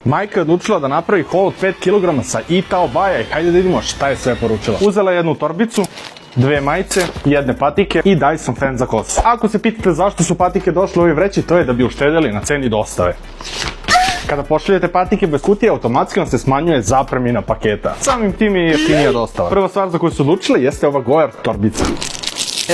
Majka je odlučila da napravi haul od 5 kg sa Itao Baja i hajde da vidimo šta je sve poručila. Uzela je jednu torbicu, 2 majice, jedne patike i Dyson fan za kosu. Ako se pitate zašto su patike došle u ovoj vreći, to je da bi uštedjeli na ceni dostave. Kada pošaljete patike bez kutije, automatski vam se smanjuje zapremina paketa. Samim tim je jeftinija dostava. Prva stvar za koju su odlučili jeste ova Goyard torbica.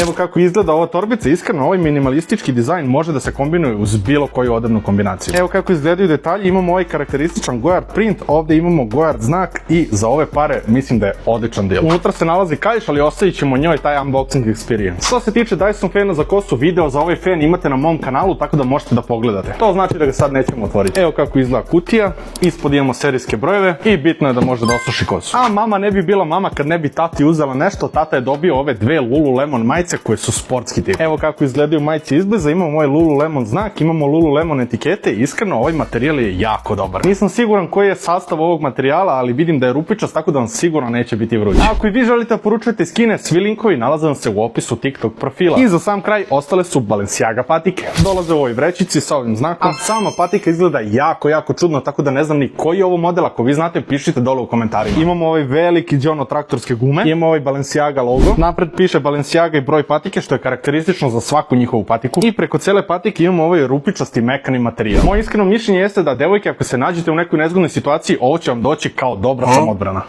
Evo kako izgleda ova torbica, iskreno ovaj minimalistički dizajn može da se kombinuje uz bilo koju odevnu kombinaciju. Evo kako izgledaju detalji, imamo ovaj karakterističan Goyard print, ovdje imamo Goyard znak i za ove pare mislim da je odličan deal. Unutra se nalazi kaiš, ali ostavit ćemo njoj taj unboxing experience. Što se tiče Dyson fana za kosu, video za ovaj fan imate na mom kanalu, tako da možete da pogledate. To znači da ga sad nećemo otvoriti. Evo kako izgleda kutija, ispod imamo serijske brojeve i bitno je da može da osuši kosu. A mama ne bi bila mama kad ne bi tati uzela nešto, tata je dobio ove dve Lululemon majice koje su sportski tip. Evo kako izgledaju majice izbliza, imamo ovaj Lululemon znak, imamo Lululemon etikete i iskreno ovaj materijal je jako dobar. Nisam siguran koji je sastav ovog materijala, ali vidim da je rupičast, tako da vam sigurno neće biti vruć. A ako i vi želite da poručujete skine, svi linkovi nalaze vam se u opisu TikTok profila. I za sam kraj ostale su Balenciaga patike. Dolaze u ovoj vrećici sa ovim znakom, a sama patika izgleda jako čudno, tako da ne znam ni koji je ovo model. Ako vi znate, pišite dole u komentarima. Imamo ovaj veliki đono traktorske gume, imamo ovaj Balenciaga logo, napred piše Balenciaga i broj patike, što je karakteristično za svaku njihovu patiku, i preko cele patike imamo ovaj rupičasti mekani materijal. Moje iskreno mišljenje jeste da devojke, ako se nađete u nekoj nezgodnoj situaciji, ovo će vam doći kao dobra samoodbrana.